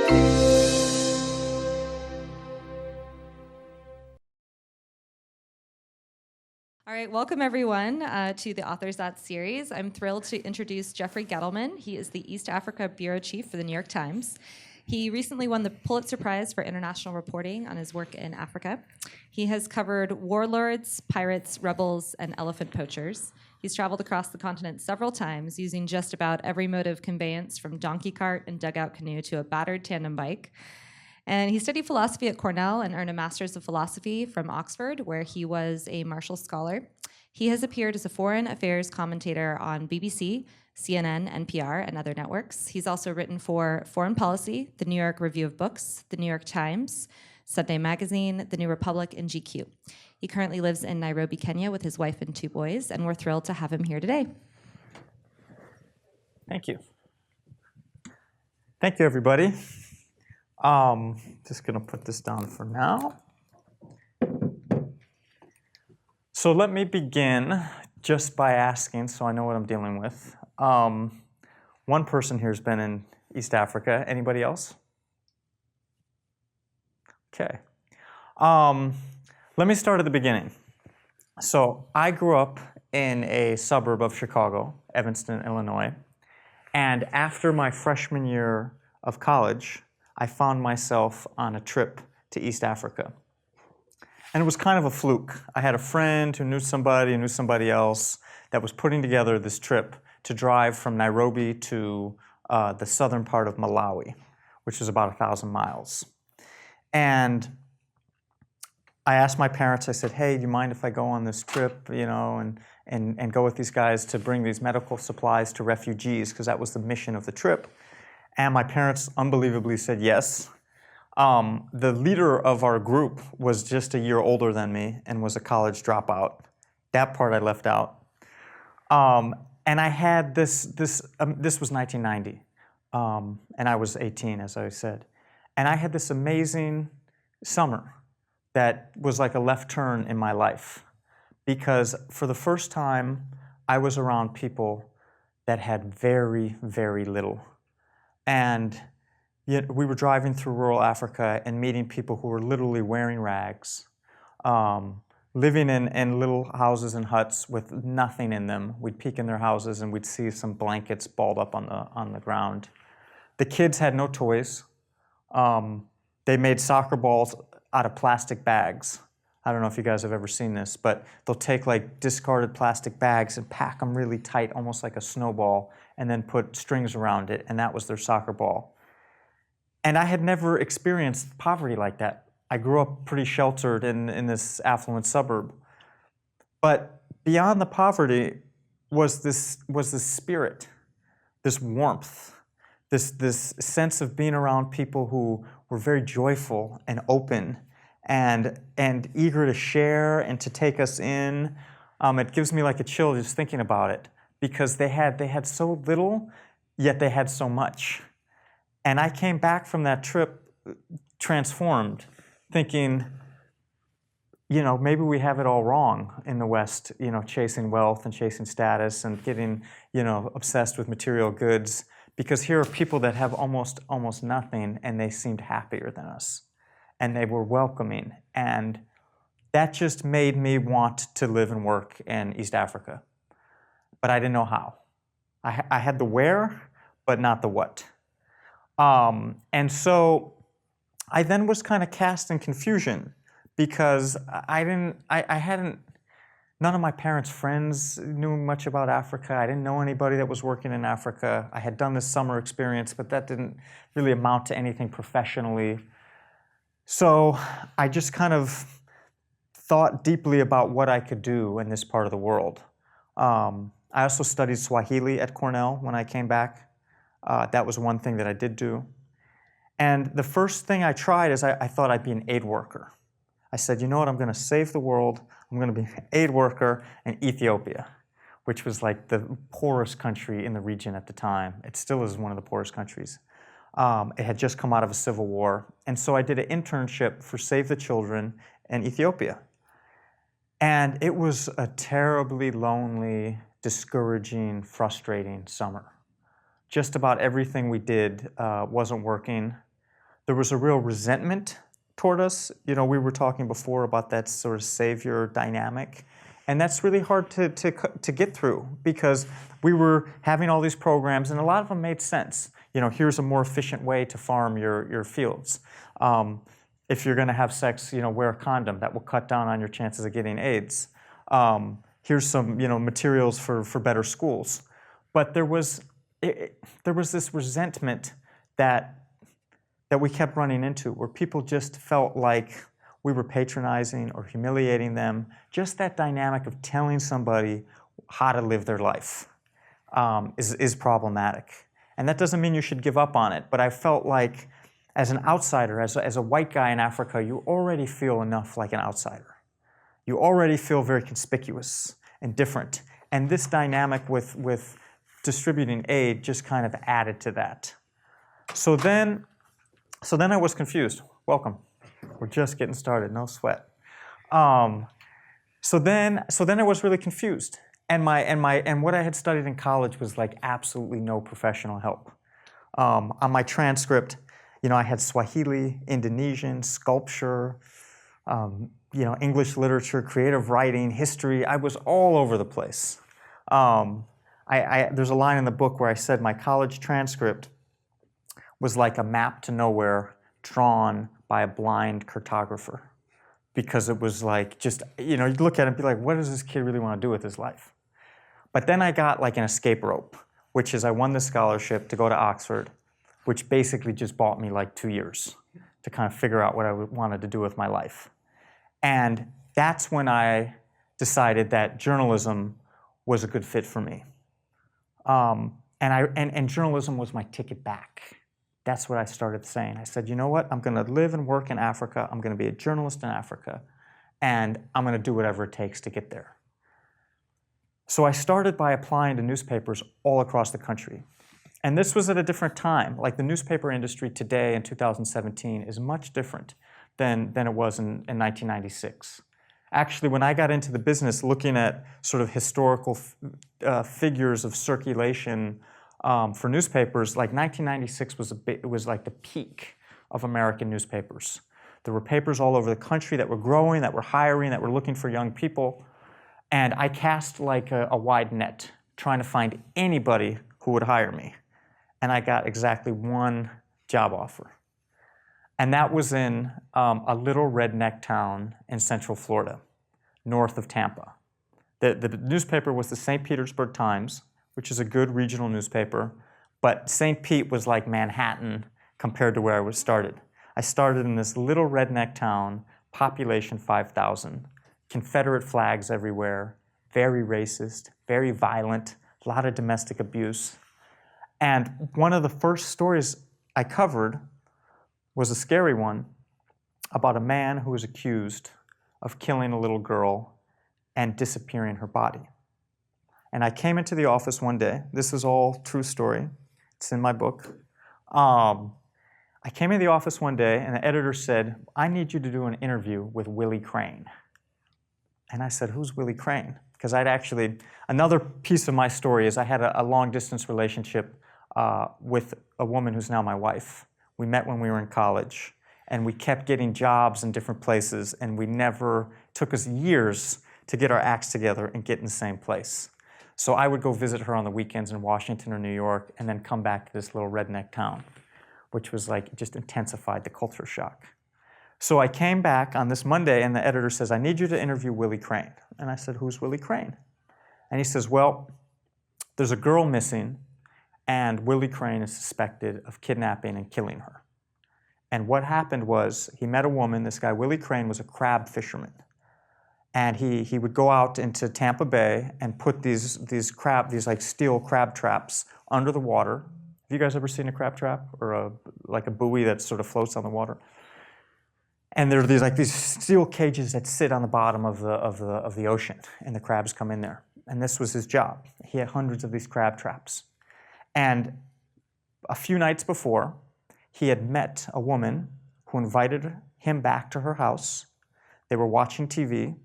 All right, welcome everyone to the Authors That series. I'm thrilled to introduce Jeffery Gettleman. He is the East Africa Bureau Chief for the New York Times. He recently won the Pulitzer Prize for international reporting on his work in Africa. He has covered warlords, pirates, rebels, and elephant poachers. He's traveled across the continent several times using just about every mode of conveyance, from donkey cart and dugout canoe to a battered tandem bike. And he studied philosophy at Cornell and earned a master's of philosophy from Oxford, where he was a Marshall Scholar. He has appeared as a foreign affairs commentator on BBC, CNN, NPR, and other networks. He's also written for Foreign Policy, the New York Review of Books, the New York Times, Sunday Magazine, the New Republic, and GQ. He currently lives in Nairobi, Kenya, with his wife and 2 boys, and we're thrilled to have him here today. Thank you. Thank you, everybody. Just going to put this down for now. So let me begin just by asking, so I know what I'm dealing with. One person here has been in East Africa. Anybody else? Okay. Let me start at the beginning. So I grew up in a suburb of Chicago, Evanston, Illinois. And after my freshman year of college, I found myself on a trip to East Africa. And it was kind of a fluke. I had a friend who knew somebody else that was putting together this trip to drive from Nairobi to the southern part of Malawi, which is about 1,000 miles. And I asked my parents, I said, hey, do you mind if I go on this trip, and go with these guys to bring these medical supplies to refugees, because that was the mission of the trip. And my parents unbelievably said yes. The leader of our group was just a year older than me and was a college dropout. That part I left out. And I had this was 1990, and I was 18, as I said. And I had this amazing summer that was like a left turn in my life, because for the first time, I was around people that had very, very little. And yet we were driving through rural Africa and meeting people who were literally wearing rags, living in little houses and huts with nothing in them. We'd peek in their houses and we'd see some blankets balled up on the ground. The kids had no toys. They made soccer balls out of plastic bags. I don't know if you guys have ever seen this, but they'll take like discarded plastic bags and pack them really tight, almost like a snowball, and then put strings around it, and that was their soccer ball. And I had never experienced poverty like that. I grew up pretty sheltered in this affluent suburb. But beyond the poverty was this spirit, this warmth, this sense of being around people who were very joyful and open and eager to share and to take us in. It gives me like a chill just thinking about it, because they had so little, yet they had so much. And I came back from that trip transformed, thinking, maybe we have it all wrong in the West, chasing wealth and chasing status and getting, obsessed with material goods, because here are people that have almost nothing, and they seemed happier than us. And they were welcoming. And that just made me want to live and work in East Africa. But I didn't know how. I had the where, but not the what. And so I then was kind of cast in confusion, because none of my parents' friends knew much about Africa. I didn't know anybody that was working in Africa. I had done this summer experience, but that didn't really amount to anything professionally. So I just kind of thought deeply about what I could do in this part of the world. I also studied Swahili at Cornell when I came back. That was one thing that I did do. And the first thing I tried is I thought I'd be an aid worker. I said, you know what, I'm going to save the world. I'm going to be an aid worker in Ethiopia, which was like the poorest country in the region at the time. It still is one of the poorest countries. It had just come out of a civil war. And so I did an internship for Save the Children in Ethiopia. And it was a terribly lonely, discouraging, frustrating summer. Just about everything we did wasn't working. there was a real resentment toward us. You know, we were talking before about that sort of savior dynamic. And that's really hard to get through because we were having all these programs and a lot of them made sense. You know, here's a more efficient way to farm your fields. If you're going to have sex, you know, wear a condom. That will cut down on your chances of getting AIDS. Here's some, you know, materials for better schools. But there was this resentment that we kept running into where people just felt like we were patronizing or humiliating them. Just that dynamic of telling somebody how to live their life is problematic. And that doesn't mean you should give up on it, but I felt like as an outsider, as a white guy in Africa, you already feel enough like an outsider. You already feel very conspicuous and different. And this dynamic with distributing aid just kind of added to that. So then I was confused. Welcome. We're just getting started, no sweat. So then I was really confused. And what I had studied in college was like absolutely no professional help. On my transcript, you know, I had Swahili, Indonesian, sculpture, you know, English literature, creative writing, history. I was all over the place. There's a line in the book where I said my college transcript was like a map to nowhere drawn by a blind cartographer, because it was like just, you know, you'd look at it and be like, what does this kid really want to do with his life? But then I got like an escape rope, which is I won the scholarship to go to Oxford, which basically just bought me like 2 years to kind of figure out what I wanted to do with my life. And that's when I decided that journalism was a good fit for me. And journalism was my ticket back. That's what I started saying. I said, you know what? I'm going to live and work in Africa. I'm going to be a journalist in Africa. And I'm going to do whatever it takes to get there. So I started by applying to newspapers all across the country. And this was at a different time. Like the newspaper industry today in 2017 is much different than it was in 1996. Actually, when I got into the business looking at sort of historical figures of circulation for newspapers, like 1996 was like the peak of American newspapers. There were papers all over the country that were growing, that were hiring, that were looking for young people. And I cast like a wide net, trying to find anybody who would hire me. And I got exactly one job offer. And that was in a little redneck town in Central Florida, north of Tampa. The newspaper was the St. Petersburg Times, which is a good regional newspaper, but St. Pete was like Manhattan compared to where I was started. I started in this little redneck town, population 5,000, Confederate flags everywhere, very racist, very violent, a lot of domestic abuse. And one of the first stories I covered was a scary one about a man who was accused of killing a little girl and disappearing her body. And I came into the office one day. This is all true story. It's in my book. I came into the office one day, and the editor said, I need you to do an interview with Willy Crane. And I said, who's Willy Crane? Because another piece of my story is I had a long-distance relationship with a woman who's now my wife. We met when we were in college, and we kept getting jobs in different places, and took us years to get our acts together and get in the same place. So I would go visit her on the weekends in Washington or New York, and then come back to this little redneck town, which was like, just intensified the culture shock. So I came back on this Monday, and the editor says, I need you to interview Willy Crane. And I said, who's Willy Crane? And he says, well, there's a girl missing, and Willy Crane is suspected of kidnapping and killing her. And what happened was, he met a woman. This guy, Willy Crane, was a crab fisherman. And he would go out into Tampa Bay and put these like steel crab traps under the water. Have you guys ever seen a crab trap or like a buoy that sort of floats on the water? And there are these steel cages that sit on the bottom of the ocean, and the crabs come in there. And this was his job. He had hundreds of these crab traps. And a few nights before, he had met a woman who invited him back to her house. They were watching TV,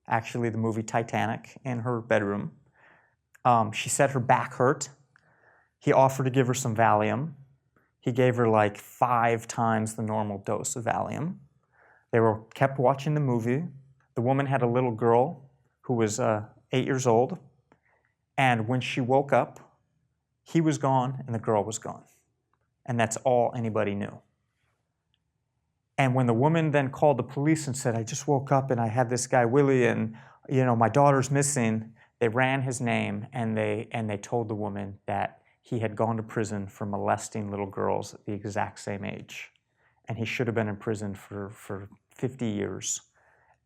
actually the movie Titanic, in her bedroom. She said her back hurt. He offered to give her some Valium. He gave her like 5 times the normal dose of Valium. They kept watching the movie. The woman had a little girl who was 8 years old. And when she woke up, he was gone and the girl was gone. And that's all anybody knew. And when the woman then called the police and said, I just woke up and I had this guy, Willy, and my daughter's missing, they ran his name and they told the woman that he had gone to prison for molesting little girls at the exact same age. And he should have been in prison for 50 years.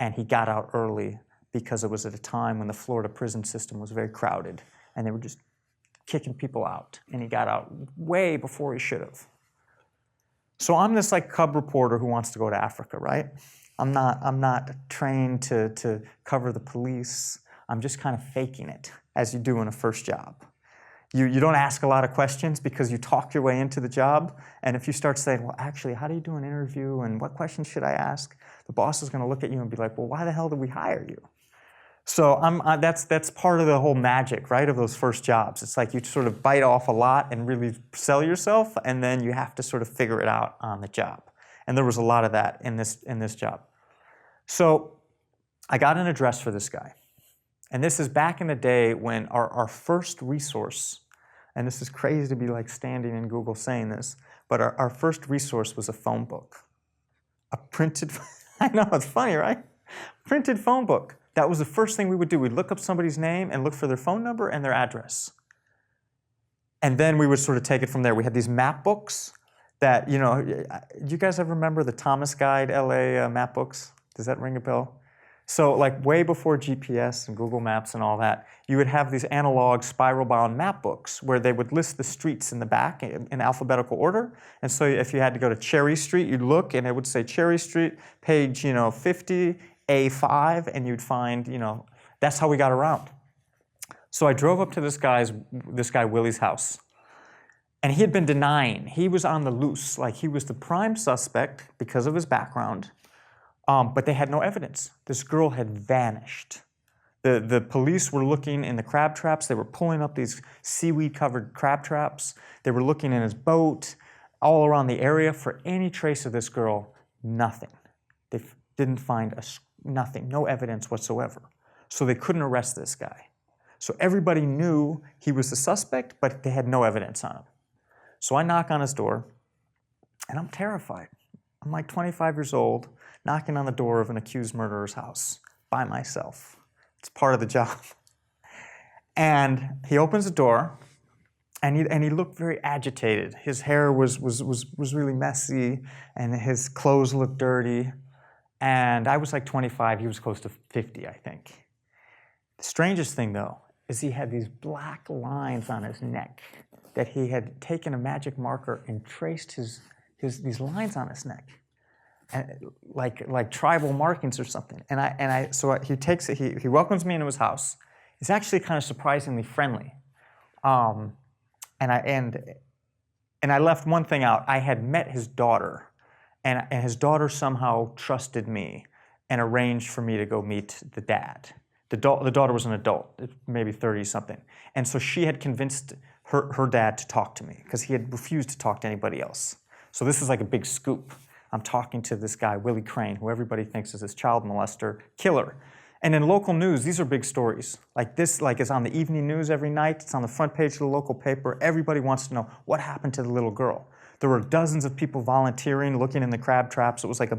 And he got out early because it was at a time when the Florida prison system was very crowded and they were just kicking people out. And he got out way before he should have. So I'm this like cub reporter who wants to go to Africa, right? I'm not trained to cover the police. I'm just kind of faking it, as you do in a first job. You don't ask a lot of questions because you talk your way into the job. And if you start saying, well, actually, how do you do an interview and what questions should I ask? The boss is going to look at you and be like, well, why the hell did we hire you? So that's part of the whole magic, right, of those first jobs. It's like you sort of bite off a lot and really sell yourself, and then you have to sort of figure it out on the job. And there was a lot of that in this job. So I got an address for this guy. And this is back in the day when our first resource, and this is crazy to be like standing in Google saying this, but our first resource was a phone book. A printed, I know, it's funny, right? Printed phone book. That was the first thing we would do. We'd look up somebody's name and look for their phone number and their address. And then we would sort of take it from there. We had these map books that, do you guys ever remember the Thomas Guide LA map books? Does that ring a bell? So like way before GPS and Google Maps and all that, you would have these analog spiral-bound map books where they would list the streets in the back in alphabetical order. And so if you had to go to Cherry Street, you'd look and it would say Cherry Street, page 50, A5, and you'd find, that's how we got around. So I drove up to this guy Willy's house. And he had been denying. He was on the loose. Like he was the prime suspect because of his background. But they had no evidence. This girl had vanished. The police were looking in the crab traps. They were pulling up these seaweed-covered crab traps. They were looking in his boat, all around the area for any trace of this girl. Nothing. They didn't find nothing, no evidence whatsoever. So they couldn't arrest this guy. So everybody knew he was the suspect, but they had no evidence on him. So I knock on his door, and I'm terrified. I'm like 25 years old, knocking on the door of an accused murderer's house by myself. It's part of the job. And he opens the door, and he looked very agitated. His hair was really messy, and his clothes looked dirty. And I was like 25, he was close to 50, I think. The strangest thing, though, is he had these black lines on his neck that he had taken a magic marker and traced these lines on his neck, and like tribal markings or something. So he takes it. He welcomes me into his house. He's actually kind of surprisingly friendly. And I left one thing out. I had met his daughter, and his daughter somehow trusted me and arranged for me to go meet the dad. The daughter was an adult, maybe 30-something. And so she had convinced her dad to talk to me because he had refused to talk to anybody else. So this is like a big scoop. I'm talking to this guy, Willy Crane, who everybody thinks is this child molester, killer. And in local news, these are big stories. Like this, is on the evening news every night. It's on the front page of the local paper. Everybody wants to know what happened to the little girl. There were dozens of people volunteering, looking in the crab traps. It was like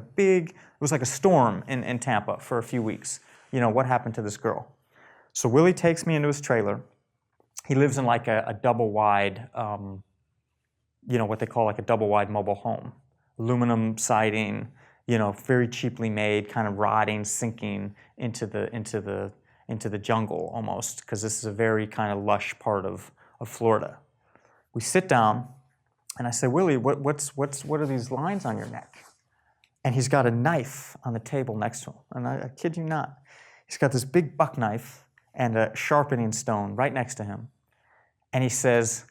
a storm in Tampa for a few weeks. What happened to this girl? So Willy takes me into his trailer. He lives in like a double-wide, what they call like a double-wide mobile home. Aluminum siding, very cheaply made, kind of rotting, sinking into the jungle almost, because this is a very kind of lush part of Florida. We sit down, and I say, Willy, what are these lines on your neck? And he's got a knife on the table next to him, and I kid you not. He's got this big buck knife and a sharpening stone right next to him. And he says,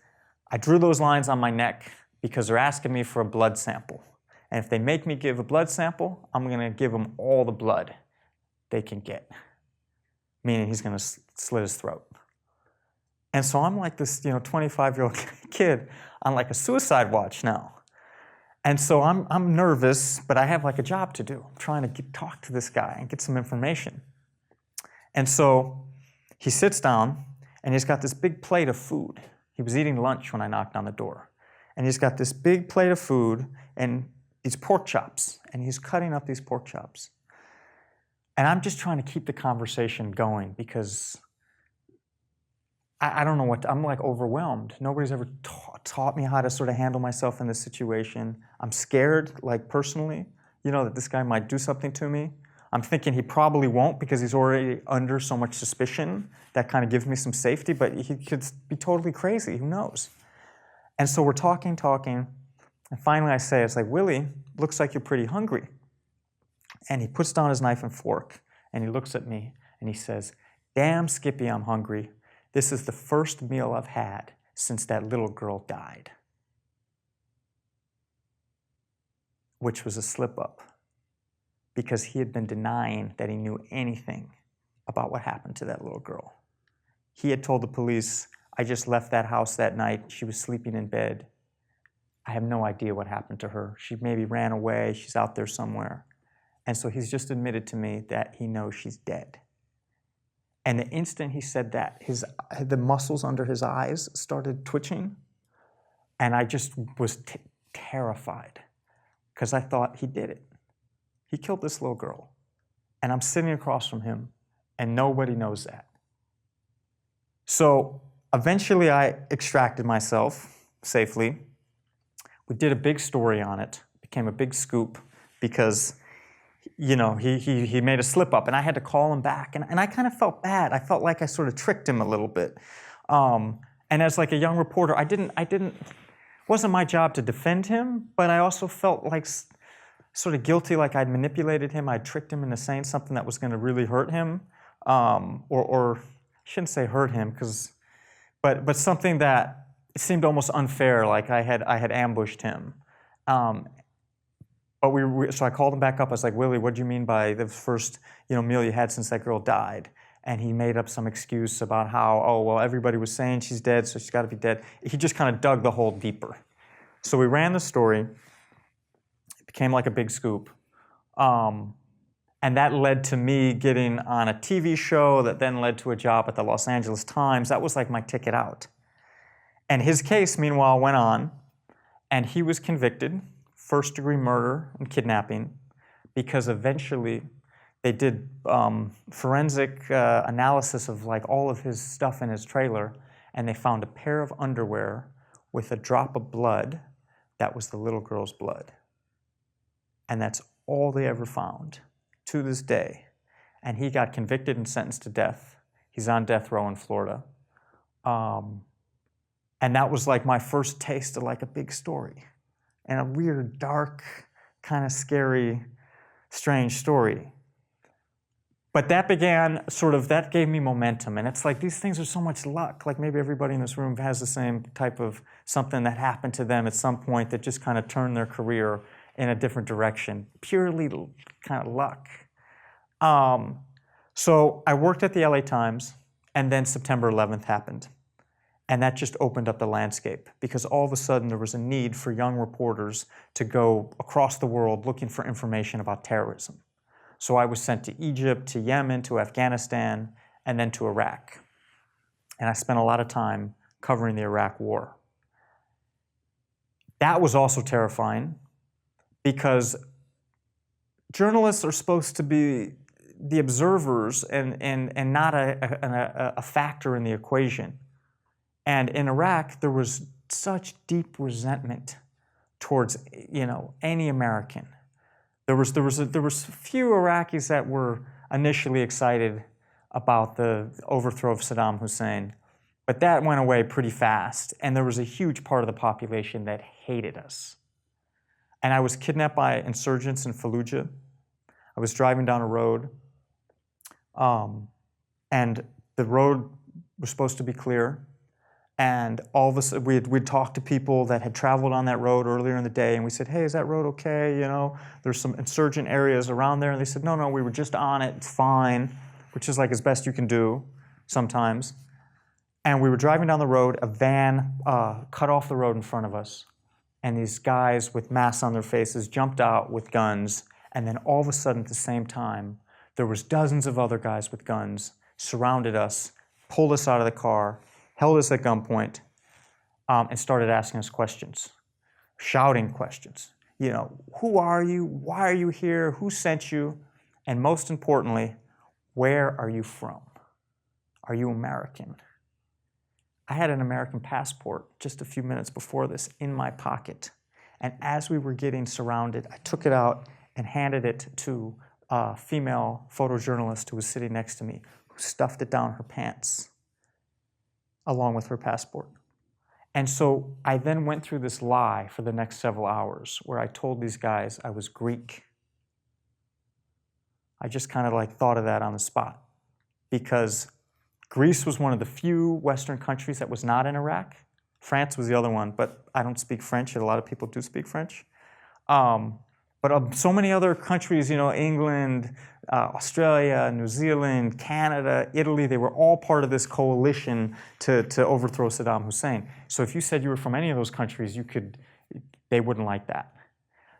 I drew those lines on my neck because they're asking me for a blood sample. And if they make me give a blood sample, I'm going to give them all the blood they can get. Meaning he's going to slit his throat. And so I'm like this, 25-year-old kid on like a suicide watch now. And so I'm nervous, but I have like a job to do. I'm trying to talk to this guy and get some information. And so he sits down, and he's got this big plate of food. He was eating lunch when I knocked on the door. And he's got this big plate of food and these pork chops, and he's cutting up these pork chops. And I'm just trying to keep the conversation going because I don't know I'm like overwhelmed. Nobody's ever taught me how to sort of handle myself in this situation. I'm scared, like personally, that this guy might do something to me. I'm thinking he probably won't because he's already under so much suspicion. That kind of gives me some safety, but he could be totally crazy, who knows? And so we're talking, and finally I say, it's like, Willie, looks like you're pretty hungry. And he puts down his knife and fork, and he looks at me, and he says, damn, Skippy, I'm hungry. This is the first meal I've had since that little girl died. Which was a slip-up, because he had been denying that he knew anything about what happened to that little girl. He had told the police, I just left that house that night. She was sleeping in bed. I have no idea what happened to her. She maybe ran away. She's out there somewhere. And so he's just admitted to me that he knows she's dead. And the instant he said that, the muscles under his eyes started twitching. And I just was terrified because I thought he did it. He killed this little girl. And I'm sitting across from him, and nobody knows that. So eventually I extracted myself safely. We did a big story on it. It became a big scoop because he made a slip up, and I had to call him back, and I kind of felt bad. I felt like I sort of tricked him a little bit. And as like a young reporter, it wasn't my job to defend him, but I also felt like sort of guilty, like I'd manipulated him, I'd tricked him into saying something that was going to really hurt him, or I shouldn't say hurt him, but something that seemed almost unfair, like I had ambushed him. So I called him back up. I was like, Willie, what do you mean by the first meal you had since that girl died? And he made up some excuse about how, everybody was saying she's dead, so she's got to be dead. He just kind of dug the hole deeper. So we ran the story. It became like a big scoop. And that led to me getting on a TV show that then led to a job at the Los Angeles Times. That was like my ticket out. And his case, meanwhile, went on, and he was convicted, first-degree murder and kidnapping, because eventually they did forensic analysis of like all of his stuff in his trailer, and they found a pair of underwear with a drop of blood that was the little girl's blood. And that's all they ever found to this day. And he got convicted and sentenced to death. He's on death row in Florida. And that was like my first taste of like a big story. And a weird, dark, kind of scary, strange story. But that that gave me momentum. And it's like these things are so much luck. Like maybe everybody in this room has the same type of something that happened to them at some point that just kind of turned their career in a different direction. Purely kind of luck. So I worked at the LA Times, and then September 11th happened. And that just opened up the landscape because all of a sudden there was a need for young reporters to go across the world looking for information about terrorism. So I was sent to Egypt, to Yemen, to Afghanistan, and then to Iraq. And I spent a lot of time covering the Iraq War. That was also terrifying because journalists are supposed to be the observers and not a factor in the equation. And in Iraq, there was such deep resentment towards any American. There was few Iraqis that were initially excited about the overthrow of Saddam Hussein, but that went away pretty fast. And there was a huge part of the population that hated us. And I was kidnapped by insurgents in Fallujah. I was driving down a road, and the road was supposed to be clear. And all of a sudden, we'd talked to people that had traveled on that road earlier in the day, and we said, hey, is that road okay? There's some insurgent areas around there. And they said, no, we were just on it, it's fine, which is like as best you can do sometimes. And we were driving down the road, a van cut off the road in front of us. and these guys with masks on their faces jumped out with guns, and then all of a sudden at the same time, there was dozens of other guys with guns, surrounded us, pulled us out of the car, held us at gunpoint, and started asking us questions, shouting questions. You know, who are you? Why are you here? Who sent you? And most importantly, where are you from? Are you American? I had an American passport just a few minutes before this in my pocket. And as we were getting surrounded, I took it out and handed it to a female photojournalist who was sitting next to me, who stuffed it down her pants along with her passport. And so I then went through this lie for the next several hours where I told these guys I was Greek. I just kind of like thought of that on the spot because Greece was one of the few Western countries that was not in Iraq. France was the other one, but I don't speak French, and a lot of people do speak French. But so many other countries, you know, England, Australia, New Zealand, Canada, Italy, they were all part of this coalition to overthrow Saddam Hussein. So if you said you were from any of those countries, they wouldn't like that.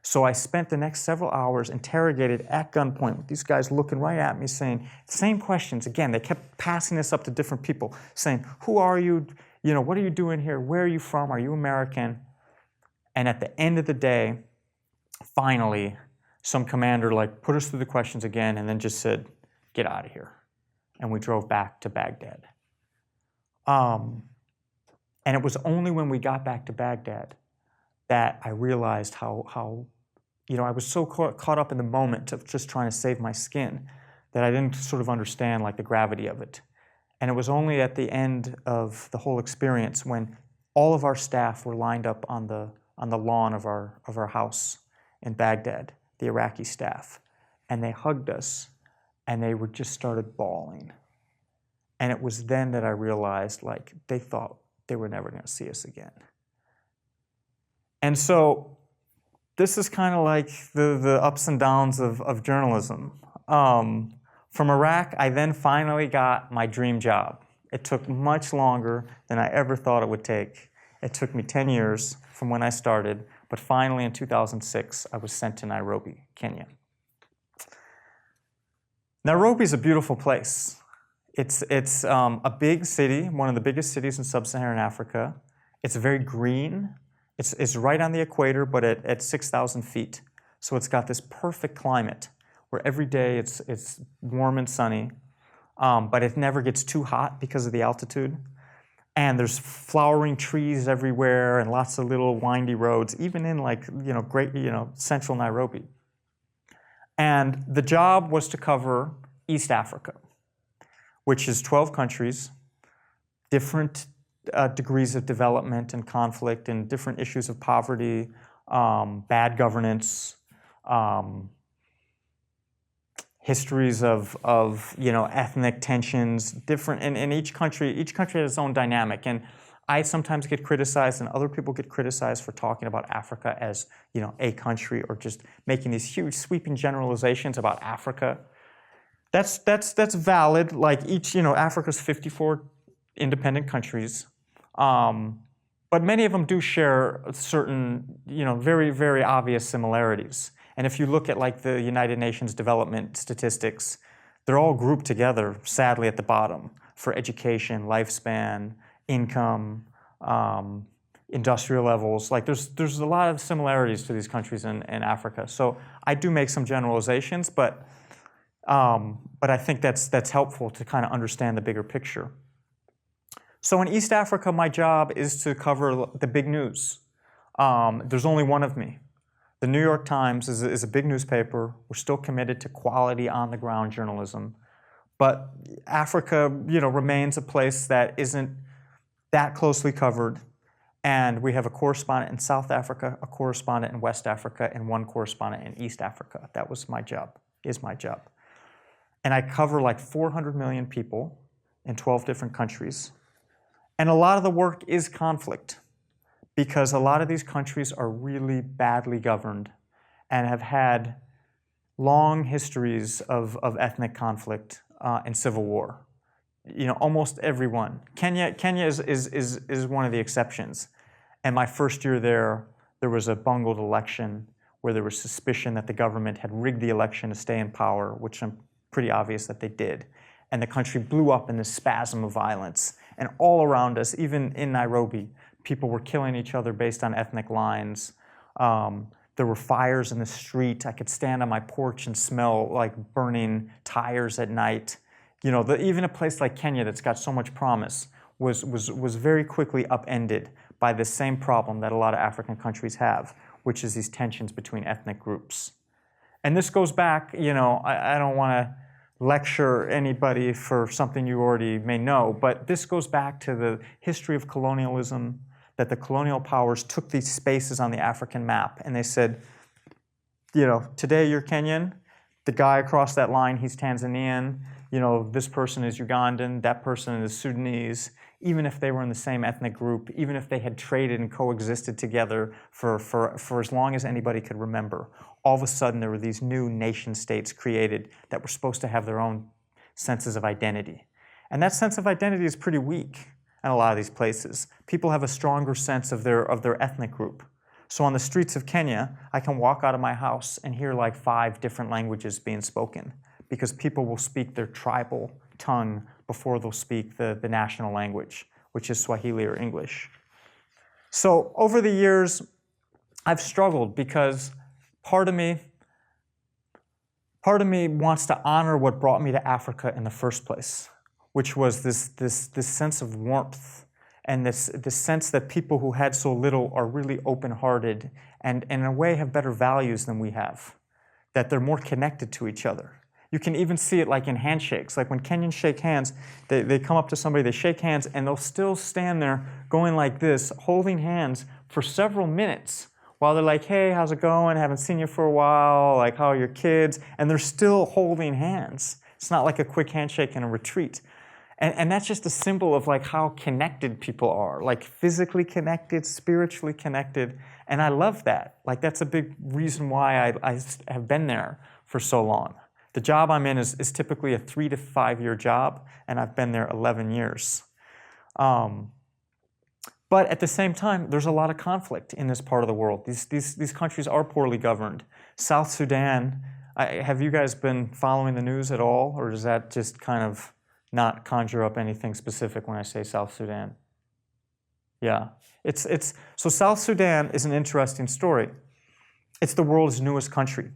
So I spent the next several hours interrogated at gunpoint with these guys looking right at me saying, same questions. Again, they kept passing this up to different people, saying, who are you? You know, what are you doing here? Where are you from? Are you American? And at the end of the day, finally, some commander like put us through the questions again and then just said, get out of here. And we drove back to Baghdad. And it was only when we got back to Baghdad that I realized how you know, I was so caught up in the moment of just trying to save my skin that I didn't sort of understand like the gravity of it. And it was only at the end of the whole experience when all of our staff were lined up on the lawn of our house in Baghdad, the Iraqi staff, and they hugged us and they just started bawling. And it was then that I realized like they thought they were never going to see us again. And so this is kind of like the ups and downs of journalism. From Iraq, I then finally got my dream job. It took much longer than I ever thought it would take. It took me 10 years from when I started, but finally in 2006, I was sent to Nairobi, Kenya. Nairobi is a beautiful place. It's a big city, one of the biggest cities in sub-Saharan Africa. It's very green. It's right on the equator, but at 6,000 feet. So it's got this perfect climate where every day it's warm and sunny, but it never gets too hot because of the altitude. And there's flowering trees everywhere and lots of little windy roads, even in like, you know, great, you know, central Nairobi. And the job was to cover East Africa, which is 12 countries, different degrees of development and conflict and different issues of poverty, bad governance, histories of you know, ethnic tensions, different, and each country has its own dynamic. And I sometimes get criticized and other people get criticized for talking about Africa as, you know, a country or just making these huge sweeping generalizations about Africa. That's valid. Like each, you know, Africa's 54 independent countries. But many of them do share certain, you know, very, very obvious similarities. And if you look at like the United Nations development statistics, they're all grouped together, sadly, at the bottom for education, lifespan, income, industrial levels. Like there's a lot of similarities to these countries in Africa. So I do make some generalizations, but I think that's helpful to kind of understand the bigger picture. So in East Africa, my job is to cover the big news. There's only one of me. The New York Times is a big newspaper. We're still committed to quality on-the-ground journalism. But Africa, you know, remains a place that isn't that closely covered. And we have a correspondent in South Africa, a correspondent in West Africa, and one correspondent in East Africa. That was my job, is my job. And I cover like 400 million people in 12 different countries. And a lot of the work is conflict because a lot of these countries are really badly governed and have had long histories of ethnic conflict and civil war. You know, almost everyone. Kenya is one of the exceptions. And my first year there, there was a bungled election where there was suspicion that the government had rigged the election to stay in power, which I'm pretty obvious that they did. And the country blew up in this spasm of violence. And all around us, even in Nairobi, people were killing each other based on ethnic lines. There were fires in the street. I could stand on my porch and smell like burning tires at night. Even a place like Kenya that's got so much promise was very quickly upended by the same problem that a lot of African countries have, which is these tensions between ethnic groups. And this goes back, I don't want to lecture anybody for something you already may know, but this goes back to the history of colonialism, that the colonial powers took these spaces on the African map and they said, today you're Kenyan, the guy across that line, he's Tanzanian, this person is Ugandan, that person is Sudanese. Even if they were in the same ethnic group, even if they had traded and coexisted together for as long as anybody could remember, all of a sudden there were these new nation states created that were supposed to have their own senses of identity. And that sense of identity is pretty weak in a lot of these places. People have a stronger sense of their ethnic group. So on the streets of Kenya, I can walk out of my house and hear like 5 different languages being spoken because people will speak their tribal tongue before they'll speak the national language, which is Swahili or English. So over the years, I've struggled because part of me wants to honor what brought me to Africa in the first place, which was this sense of warmth and this sense that people who had so little are really open-hearted and in a way have better values than we have, that they're more connected to each other. You can even see it like in handshakes. Like when Kenyans shake hands, they come up to somebody, they shake hands, and they'll still stand there going like this, holding hands for several minutes while they're like, hey, how's it going? Haven't seen you for a while. Like, how are your kids? And they're still holding hands. It's not like a quick handshake and a retreat. And that's just a symbol of like how connected people are, like physically connected, spiritually connected. And I love that. Like that's a big reason why I have been there for so long. The job I'm in is typically a 3 to 5 year job, and I've been there 11 years. But at the same time, there's a lot of conflict in this part of the world. These countries are poorly governed. South Sudan, have you guys been following the news at all, or does that just kind of not conjure up anything specific when I say South Sudan? Yeah, so South Sudan is an interesting story. It's the world's newest country.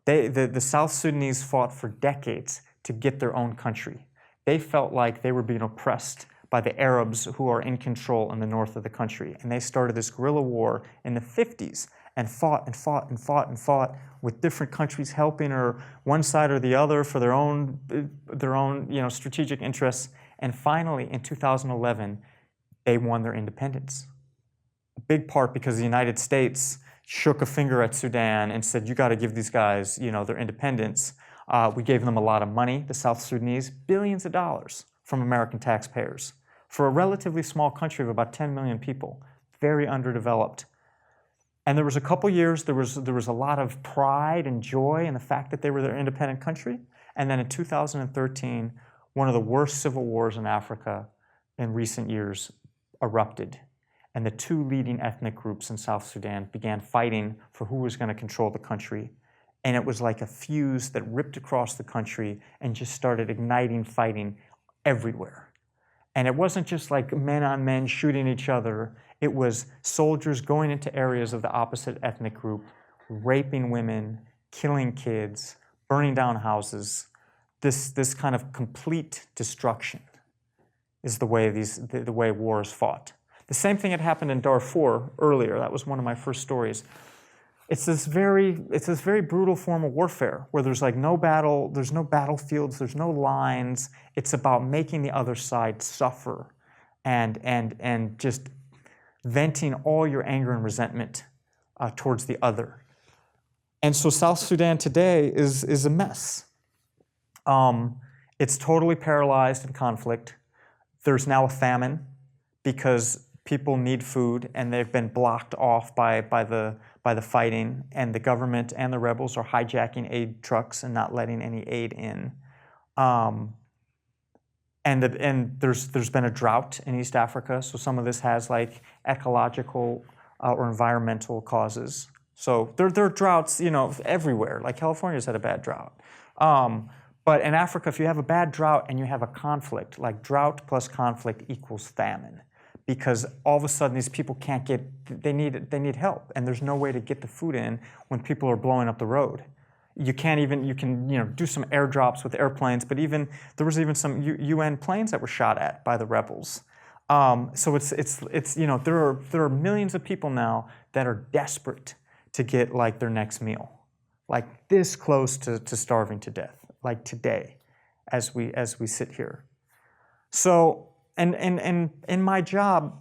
The South Sudanese fought for decades to get their own country. They felt like they were being oppressed by the Arabs who are in control in the north of the country. And they started this guerrilla war in the 50s and fought and fought and fought and fought with different countries helping or one side or the other for their own strategic interests. And finally, in 2011, they won their independence. A big part because the United States shook a finger at Sudan and said, you got to give these guys, their independence. We gave them a lot of money, the South Sudanese, billions of dollars from American taxpayers. For a relatively small country of about 10 million people, very underdeveloped. And there was a couple years, there was a lot of pride and joy in the fact that they were their independent country. And then in 2013, one of the worst civil wars in Africa in recent years erupted. And the 2 leading ethnic groups in South Sudan began fighting for who was going to control the country. And it was like a fuse that ripped across the country and just started igniting fighting everywhere. And it wasn't just like men on men shooting each other. It was soldiers going into areas of the opposite ethnic group, raping women, killing kids, burning down houses. This kind of complete destruction is the way war is fought. The same thing had happened in Darfur earlier. That was one of my first stories. It's this very brutal form of warfare where there's like no battle, there's no battlefields, there's no lines. It's about making the other side suffer and just venting all your anger and resentment towards the other. And so South Sudan today is a mess. It's totally paralyzed in conflict. There's now a famine because people need food and they've been blocked off by the fighting, and the government and the rebels are hijacking aid trucks and not letting any aid in. And there's been a drought in East Africa, so some of this has like ecological or environmental causes. So there are droughts, everywhere. Like California's had a bad drought. But in Africa, if you have a bad drought and you have a conflict, like drought plus conflict equals famine, because all of a sudden these people can't they need help, and there's no way to get the food in when people are blowing up the road. You can do some airdrops with airplanes, but there was even some UN planes that were shot at by the rebels. So there are millions of people now that are desperate to get like their next meal, like this close to starving to death, like today, as we sit here. So, and in my job,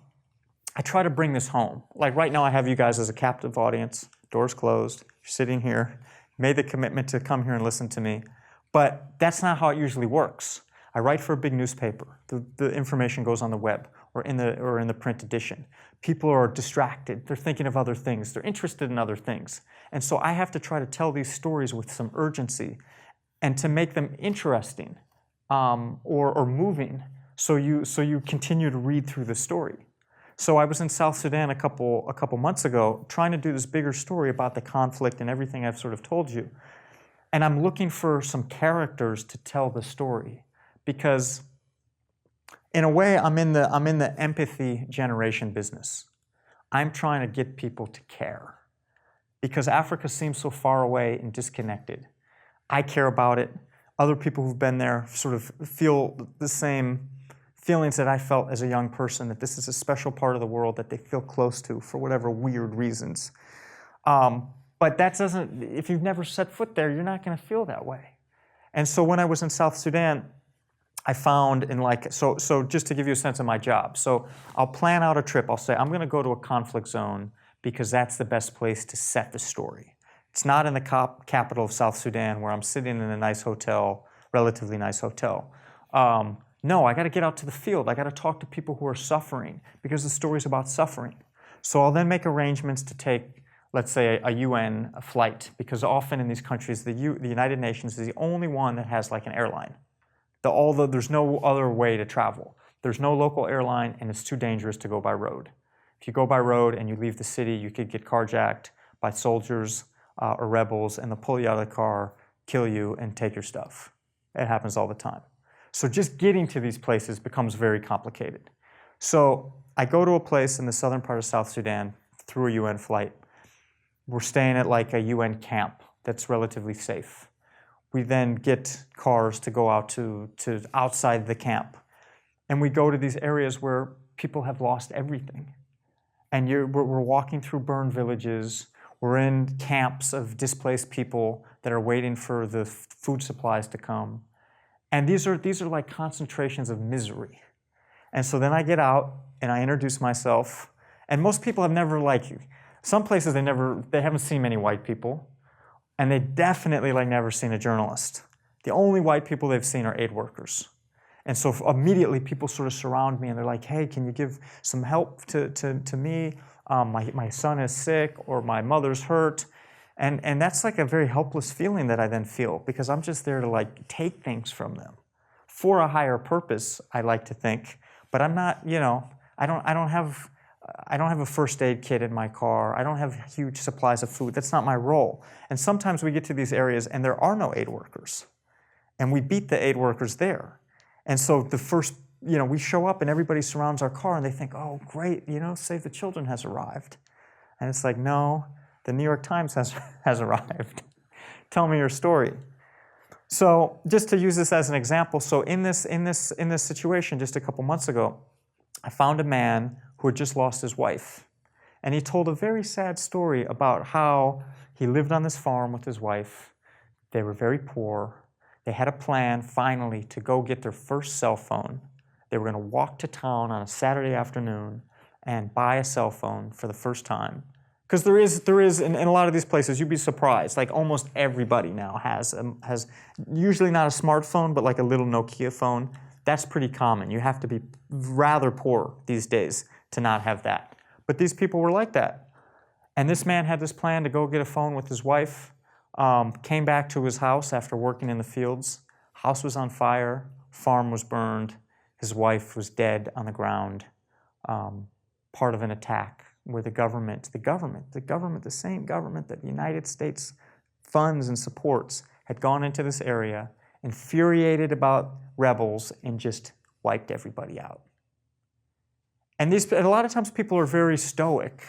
I try to bring this home. Like right now, I have you guys as a captive audience. Doors closed. You're sitting here. Made the commitment to come here and listen to me, but that's not how it usually works. I write for a big newspaper. The information goes on the web or in the print edition. People are distracted. They're thinking of other things. They're interested in other things. And so I have to try to tell these stories with some urgency and to make them interesting or moving so you continue to read through the story. So I was in South Sudan a couple months ago trying to do this bigger story about the conflict and everything I've sort of told you. And I'm looking for some characters to tell the story, because in a way I'm in the empathy generation business. I'm trying to get people to care, because Africa seems so far away and disconnected. I care about it. Other people who've been there sort of feel the same feelings that I felt as a young person, that this is a special part of the world that they feel close to for whatever weird reasons. But that doesn't, if you've never set foot there, you're not going to feel that way. And so when I was in South Sudan, I found so just to give you a sense of my job. So I'll plan out a trip. I'll say, I'm going to go to a conflict zone because that's the best place to set the story. It's not in the capital of South Sudan where I'm sitting in a nice hotel, relatively nice hotel. No, I got to get out to the field. I got to talk to people who are suffering, because the story's about suffering. So I'll then make arrangements to take, let's say, a UN flight, because often in these countries, the United Nations is the only one that has like an airline. There's no other way to travel. There's no local airline, and it's too dangerous to go by road. If you go by road and you leave the city, you could get carjacked by soldiers or rebels, and they'll pull you out of the car, kill you, and take your stuff. It happens all the time. So just getting to these places becomes very complicated. So I go to a place in the southern part of South Sudan through a UN flight. We're staying at like a UN camp that's relatively safe. We then get cars to go out to outside the camp. And we go to these areas where people have lost everything. And we're walking through burned villages. We're in camps of displaced people that are waiting for the food supplies to come. And these are like concentrations of misery. And so then I get out and I introduce myself. And most people have never, some places they haven't seen many white people. And they definitely never seen a journalist. The only white people they've seen are aid workers. And so immediately people sort of surround me and they're like, hey, can you give some help to me? My son is sick, or my mother's hurt. And that's like a very helpless feeling that I then feel, because I'm just there to take things from them for a higher purpose, I like to think. But I'm not, I don't have a first aid kit in my car. I don't have huge supplies of food. That's not my role. And sometimes we get to these areas and there are no aid workers. And we beat the aid workers there. And so the first, we show up and everybody surrounds our car and they think, oh, great, Save the Children has arrived. And it's like, no, the New York Times has arrived. Tell me your story. So just to use this as an example, so in this situation just a couple months ago, I found a man who had just lost his wife. And he told a very sad story about how he lived on this farm with his wife. They were very poor. They had a plan, finally, to go get their first cell phone. They were going to walk to town on a Saturday afternoon and buy a cell phone for the first time. Because there is in a lot of these places, you'd be surprised, almost everybody now has usually not a smartphone, but a little Nokia phone. That's pretty common. You have to be rather poor these days to not have that. But these people were like that. And this man had this plan to go get a phone with his wife, came back to his house after working in the fields. House was on fire, farm was burned, his wife was dead on the ground, part of an attack where the same government that the United States funds and supports had gone into this area, infuriated about rebels, and just wiped everybody out. And a lot of times people are very stoic,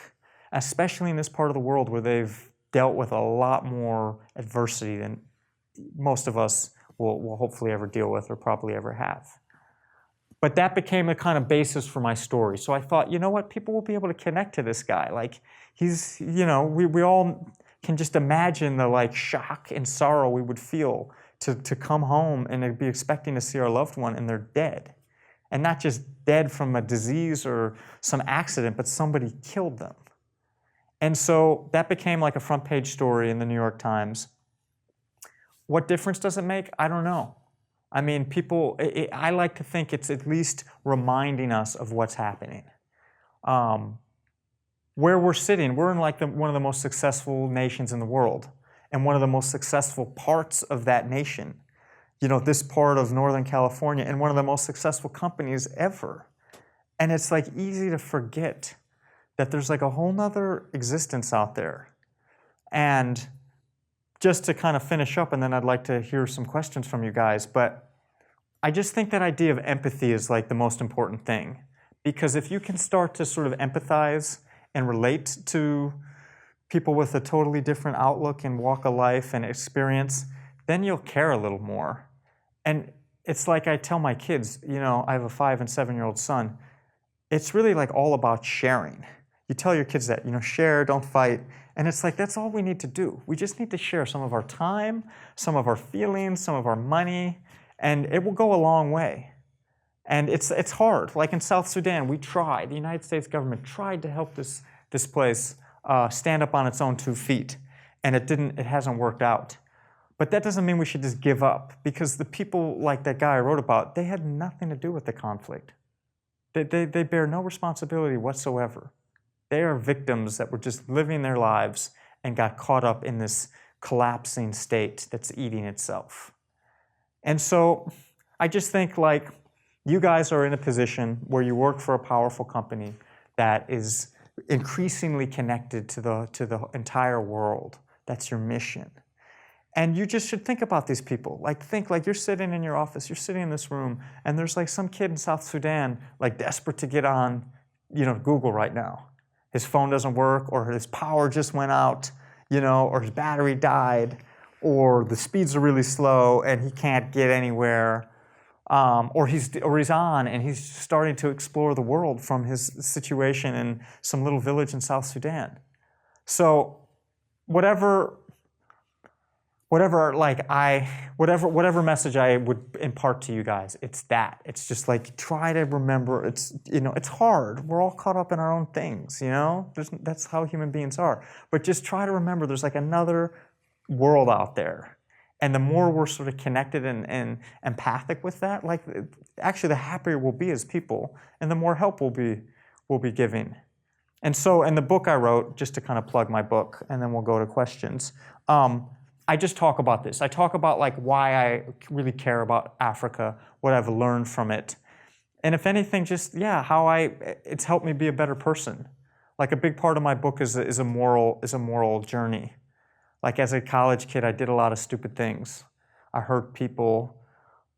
especially in this part of the world where they've dealt with a lot more adversity than most of us will hopefully ever deal with or probably ever have. But that became a kind of basis for my story. So I thought, you know what, people will be able to connect to this guy. Like, he's, we all can just imagine the like shock and sorrow we would feel to come home and be expecting to see our loved one and they're dead. And not just dead from a disease or some accident, but somebody killed them. And so that became like a front page story in the New York Times. What difference does it make? I don't know. I mean, I like to think it's at least reminding us of what's happening. Where we're sitting, we're in like one of the most successful nations in the world, and one of the most successful parts of that nation. This part of Northern California, and one of the most successful companies ever. And it's like easy to forget that there's like a whole nother existence out there. And just to kind of finish up, and then I'd like to hear some questions from you guys, but I just think that idea of empathy is like the most important thing. Because if you can start to sort of empathize and relate to people with a totally different outlook and walk of life and experience, then you'll care a little more. And it's like I tell my kids, I have a 5- and 7-year-old son, it's really like all about sharing. You tell your kids that, share, don't fight. And it's like, that's all we need to do. We just need to share some of our time, some of our feelings, some of our money, and it will go a long way. And it's hard. Like in South Sudan, the United States government tried to help this place stand up on its own 2 feet, and it hasn't worked out. But that doesn't mean we should just give up, because the people like that guy I wrote about, they had nothing to do with the conflict. They bear no responsibility whatsoever. They are victims that were just living their lives and got caught up in this collapsing state that's eating itself. And so I just think like you guys are in a position where you work for a powerful company that is increasingly connected to the entire world. That's your mission. And you just should think about these people. Think you're sitting in your office, you're sitting in this room, and there's like some kid in South Sudan like desperate to get on, Google right now. His phone doesn't work, or his power just went out, or his battery died, or the speeds are really slow and he can't get anywhere, or he's on and he's starting to explore the world from his situation in some little village in South Sudan. So whatever message I would impart to you guys, it's that. It's just like, try to remember, it's hard. We're all caught up in our own things, That's how human beings are. But just try to remember there's like another world out there. And the more we're sort of connected and empathic with that, actually the happier we'll be as people, and the more help we'll be giving. And so in the book I wrote, just to kind of plug my book, and then we'll go to questions, I just talk about this. I talk about why I really care about Africa, what I've learned from it. And if anything, just, how it's helped me be a better person. A big part of my book is a moral journey. As a college kid, I did a lot of stupid things. I hurt people.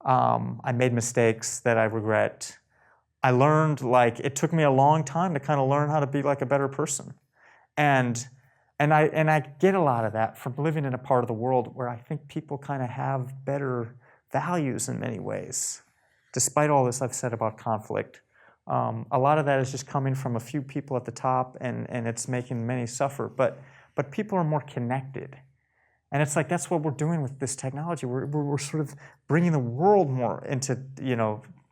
I made mistakes that I regret. I learned, it took me a long time to kind of learn how to be a better person. And I get a lot of that from living in a part of the world where I think people kind of have better values in many ways. Despite all this I've said about conflict, a lot of that is just coming from a few people at the top, and it's making many suffer. But people are more connected. And it's that's what we're doing with this technology. We're sort of bringing the world more into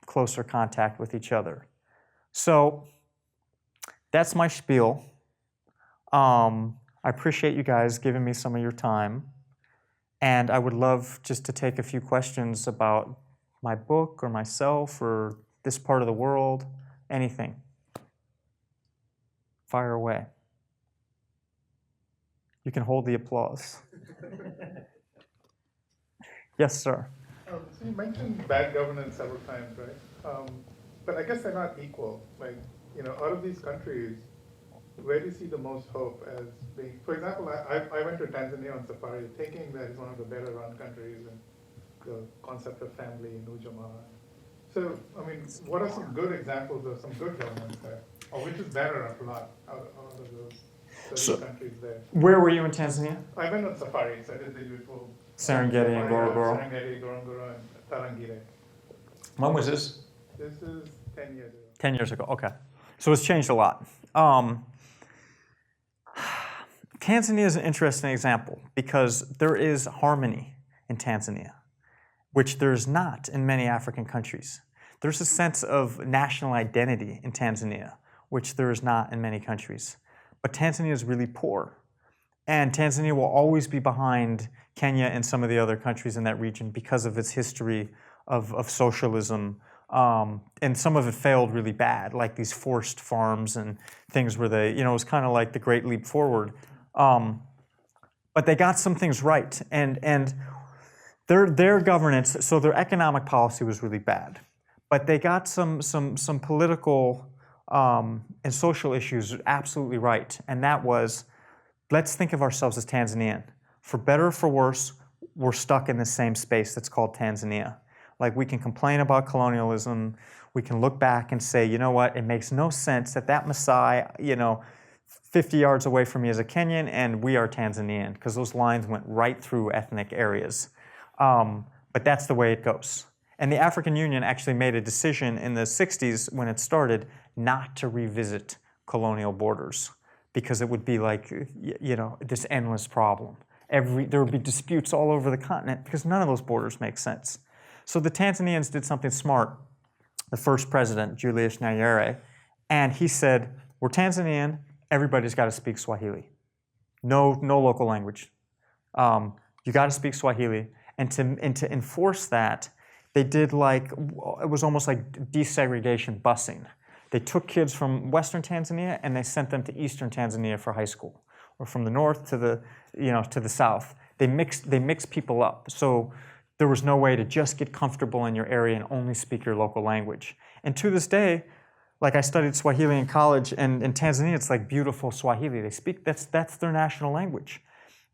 closer contact with each other. So that's my spiel. I appreciate you guys giving me some of your time. And I would love just to take a few questions about my book or myself or this part of the world, anything. Fire away. You can hold the applause. Yes, sir. So you mentioned bad governance several times, right? But I guess they're not equal. Out of these countries, where do you see the most hope as being, for example, I went to Tanzania on safari thinking that it's one of the better run countries and the concept of family in Ujamaa. So, I mean, what are some good examples of some good governments there? Or which is better a lot out of those 30 countries there? Where were you in Tanzania? I went on safari, so I did the usual Serengeti and Ngorongoro. Serengeti, Ngorongoro, and Tarangire. When was this? This is 10 years ago. 10 years ago, okay. So it's changed a lot. Tanzania is an interesting example because there is harmony in Tanzania, which there's not in many African countries. There's a sense of national identity in Tanzania, which there is not in many countries. But Tanzania is really poor. And Tanzania will always be behind Kenya and some of the other countries in that region because of its history of socialism. And some of it failed really bad, like these forced farms and things where they, it was kind of like the Great Leap Forward. But they got some things right. And their governance, so their economic policy was really bad. But they got some political and social issues absolutely right. And that was, let's think of ourselves as Tanzanian. For better or for worse, we're stuck in the same space that's called Tanzania. Like, we can complain about colonialism, we can look back and say, you know what, it makes no sense that Maasai, 50 yards away from me is a Kenyan and we are Tanzanian, because those lines went right through ethnic areas. But that's the way it goes. And the African Union actually made a decision in the 60s when it started not to revisit colonial borders, because it would be like, this endless problem. There would be disputes all over the continent because none of those borders make sense. So the Tanzanians did something smart. The first president, Julius Nyerere, and he said, we're Tanzanian, everybody's got to speak Swahili. No local language. You got to speak Swahili. And to enforce that, they did it was almost like desegregation busing. They took kids from Western Tanzania and they sent them to Eastern Tanzania for high school, or from the north to the south. They mixed people up. So there was no way to just get comfortable in your area and only speak your local language. And to this day, I studied Swahili in college, and in Tanzania, it's like beautiful Swahili. They speak, that's their national language.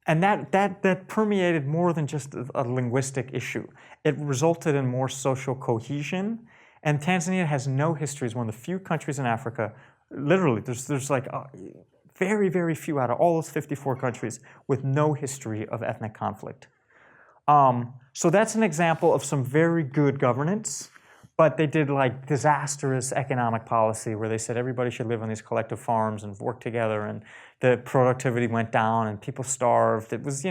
And that permeated more than just a linguistic issue. It resulted in more social cohesion. And Tanzania has no history. It's one of the few countries in Africa, literally, there's very, very few out of all those 54 countries with no history of ethnic conflict. So that's an example of some very good governance, but they did disastrous economic policy where they said everybody should live on these collective farms and work together, and the productivity went down and people starved. It was,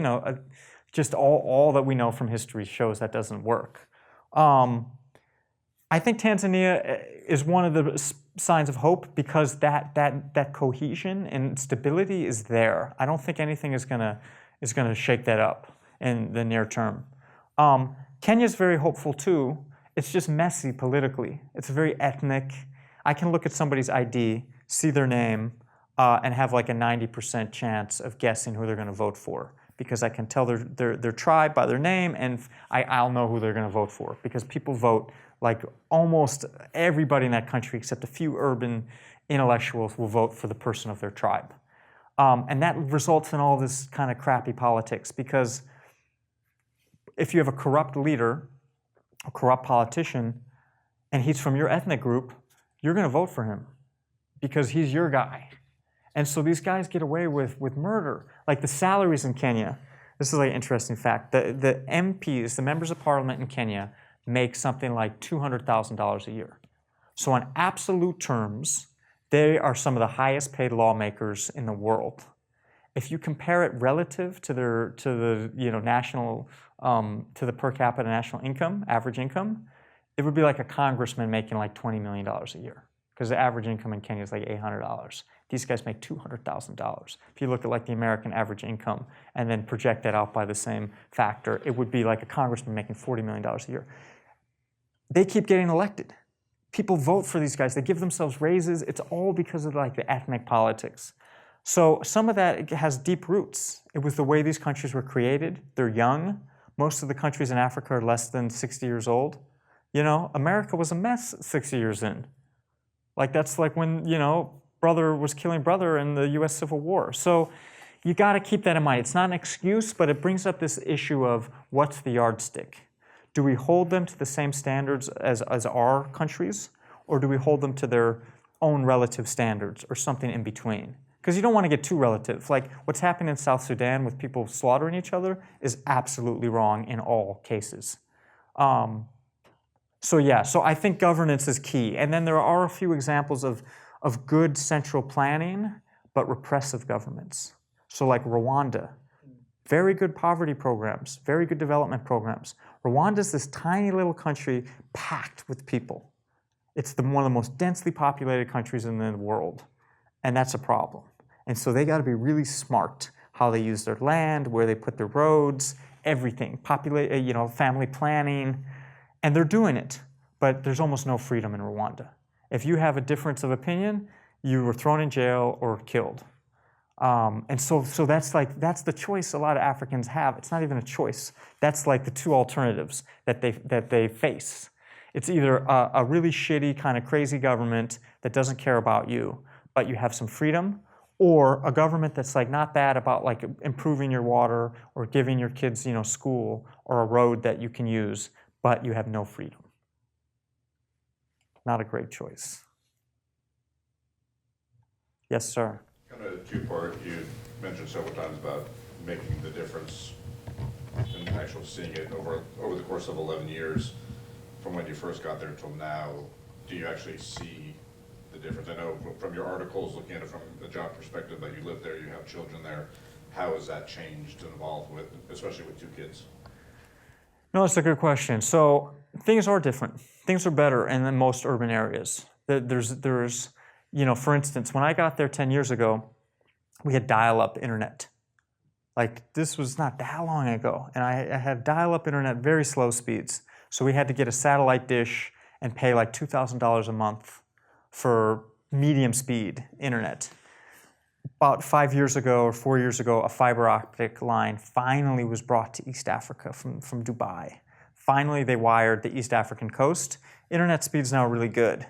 just all that we know from history shows that doesn't work. I think Tanzania is one of the signs of hope because that cohesion and stability is there. I don't think anything is gonna shake that up in the near term. Kenya's very hopeful too. It's just messy politically. It's very ethnic. I can look at somebody's ID, see their name, and have a 90% chance of guessing who they're going to vote for, because I can tell their tribe by their name, and I'll know who they're going to vote for, because people vote almost everybody in that country, except a few urban intellectuals, will vote for the person of their tribe. And that results in all this kind of crappy politics, because if you have a corrupt leader, a corrupt politician, and he's from your ethnic group, you're going to vote for him because he's your guy. And so these guys get away with murder. The salaries in Kenya, this is an interesting fact, the MPs, the members of parliament in Kenya, make something like $200,000 a year. So in absolute terms, they are some of the highest paid lawmakers in the world. If you compare it relative to the national to the per capita national income, average income, it would be like a congressman making $20 million a year, because the average income in Kenya is $800. These guys make $200,000. If you look at the American average income and then project that out by the same factor, it would be like a congressman making $40 million a year. They keep getting elected. People vote for these guys. They give themselves raises. It's all because of the ethnic politics. So some of that has deep roots. It was the way these countries were created. They're young. Most of the countries in Africa are less than 60 years old. America was a mess 60 years in. That's when, brother was killing brother in the US Civil War. So you got to keep that in mind. It's not an excuse, but it brings up this issue of what's the yardstick? Do we hold them to the same standards as our countries, or do we hold them to their own relative standards or something in between? Because you don't want to get too relative. Like what's happening in South Sudan with people slaughtering each other is absolutely wrong in all cases. So I think governance is key. And then there are a few examples of good central planning, but repressive governments. So like Rwanda, very good poverty programs, very good development programs. Rwanda is this tiny little country packed with people. It's one of the most densely populated countries in the world, and that's a problem. And so they got to be really smart how they use their land, where they put their roads, everything, family planning, and they're doing it. But there's almost no freedom in Rwanda. If you have a difference of opinion, you were thrown in jail or killed. And so that's the choice a lot of Africans have. It's not even a choice. That's like the two alternatives that they face. It's either a really shitty kind of crazy government that doesn't care about you, but you have some freedom, or a government that's like not bad about like improving your water or giving your kids, school or a road that you can use, but you have no freedom. Not a great choice. Yes, sir. Kind of two-part. You mentioned several times about making the difference and actually seeing it over the course of 11 years from when you first got there until now. Do you actually see the difference? I know from your articles, looking at it from the job perspective, that you live there, you have children there. How has that changed and evolved, especially with two kids? No, that's a good question. So things are different. Things are better in most urban areas. There's for instance, when I got there 10 years ago, we had dial-up internet. Like this was not that long ago, and I had dial-up internet, very slow speeds. So we had to get a satellite dish and pay like $2,000 a month for medium speed internet. About 5 years ago or 4 years ago, a fiber optic line finally was brought to East Africa from Dubai. Finally, they wired the East African coast. Internet speed's now really good.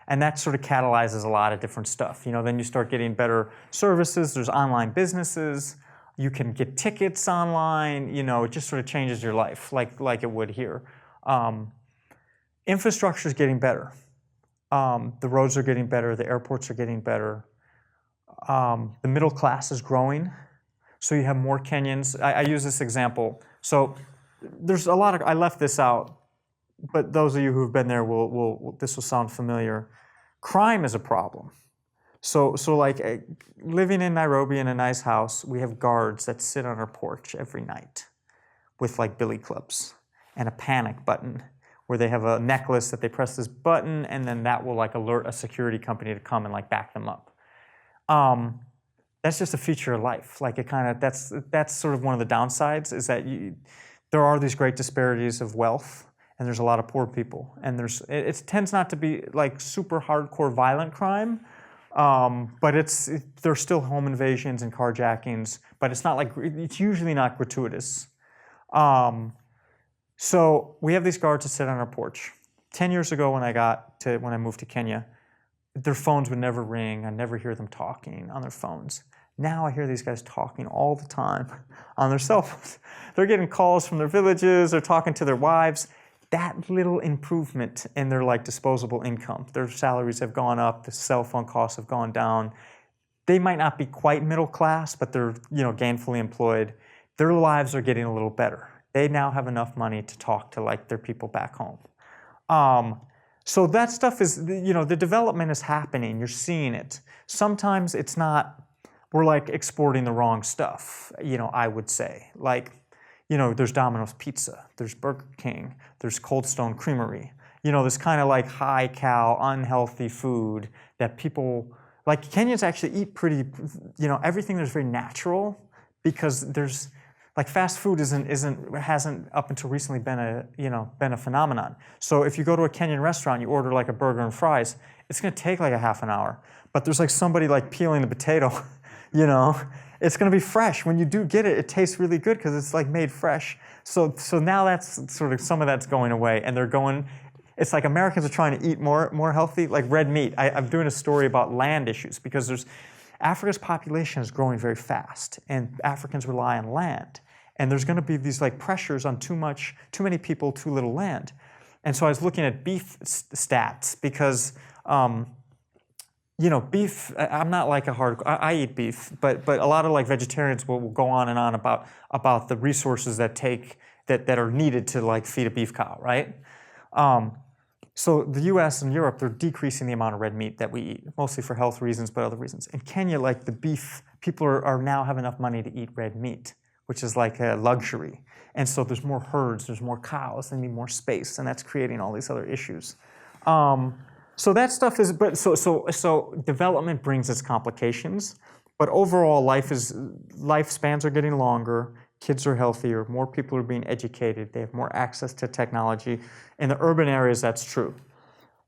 And that sort of catalyzes a lot of different stuff. Then you start getting better services. There's online businesses. You can get tickets online. It just sort of changes your life like it would here. Infrastructure is getting better. The roads are getting better. The airports are getting better. The middle class is growing. So you have more Kenyans. I use this example. So there's a lot of, I left this out, but those of you who've been there this will sound familiar. Crime is a problem. So like living in Nairobi in a nice house, we have guards that sit on our porch every night with like billy clubs and a panic button where they have a necklace that they press this button and then that will like alert a security company to come and like back them up. That's just a feature of life. Like that's sort of one of the downsides is that there are these great disparities of wealth. And there's a lot of poor people, and it tends not to be like super hardcore violent crime, but there's still home invasions and carjackings, but it's usually not gratuitous. So we have these guards that sit on our porch. 10 years ago when I moved to Kenya, their phones would never ring. I never hear them talking on their phones. Now I hear these guys talking all the time on their cell phones. They're getting calls from their villages, they're talking to their wives. That little improvement in their like disposable income, their salaries have gone up, the cell phone costs have gone down. They might not be quite middle class, but they're gainfully employed. Their lives are getting a little better. They now have enough money to talk to like their people back home. So that stuff is, the development is happening. You're seeing it. Sometimes it's not. We're like exporting the wrong stuff. I would say like. There's Domino's Pizza, there's Burger King, there's Cold Stone Creamery. This kind of like high-cal, unhealthy food that people, like Kenyans actually eat pretty, everything there's very natural because there's, like fast food hasn't up until recently been a phenomenon. So if you go to a Kenyan restaurant, you order like a burger and fries, it's gonna take like a half an hour. But there's like somebody like peeling the potato, It's going to be fresh. When you do get it, it tastes really good because it's like made fresh. So now that's sort of some of that's going away, and It's like Americans are trying to eat more healthy, like red meat. I'm doing a story about land issues because Africa's population is growing very fast, and Africans rely on land. And there's going to be these like pressures on too many people, too little land. And so I was looking at beef stats because, beef. I'm not like I eat beef, but a lot of like vegetarians will go on and on about the resources that are needed to like feed a beef cow, right? So the U.S. and Europe, they're decreasing the amount of red meat that we eat, mostly for health reasons, but other reasons. In Kenya, like the beef, people are now have enough money to eat red meat, which is like a luxury. And so there's more herds, there's more cows, they need more space, and that's creating all these other issues. So that stuff is, but so development brings its complications, but overall lifespans are getting longer, kids are healthier, more people are being educated, they have more access to technology. In the urban areas, that's true.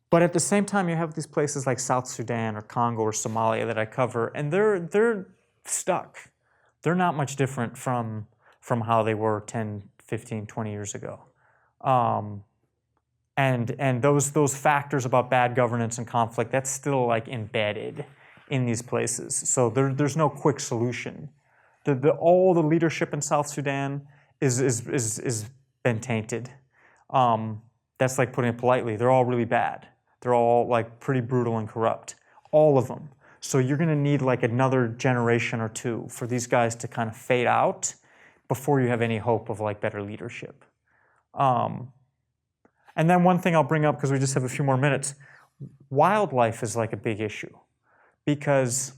But at the same time, you have these places like South Sudan or Congo or Somalia that I cover, and they're stuck. They're not much different from how they were 10, 15, 20 years ago. And those factors about bad governance and conflict, that's still like embedded in these places. So there's no quick solution. All the leadership in South Sudan is been tainted. That's like putting it politely. They're all really bad. They're all like pretty brutal and corrupt. All of them. So you're going to need like another generation or two for these guys to kind of fade out before you have any hope of like better leadership. And then one thing I'll bring up, because we just have a few more minutes, wildlife is like a big issue. Because,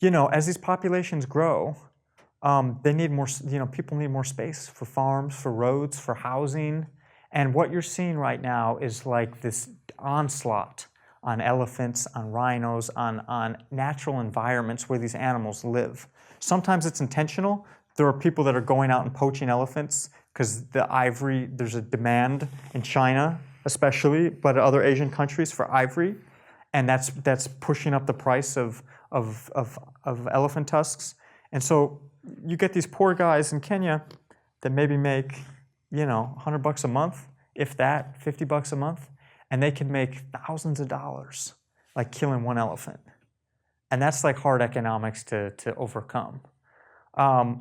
as these populations grow, they need more, people need more space for farms, for roads, for housing. And what you're seeing right now is like this onslaught on elephants, on rhinos, on natural environments where these animals live. Sometimes it's intentional. There are people that are going out and poaching elephants because there's a demand in China especially, but other Asian countries for ivory. And that's pushing up the price of elephant tusks. And so you get these poor guys in Kenya that maybe make, $100 a month, if that, $50 a month, and they can make thousands of dollars, like killing one elephant. And that's like hard economics to overcome.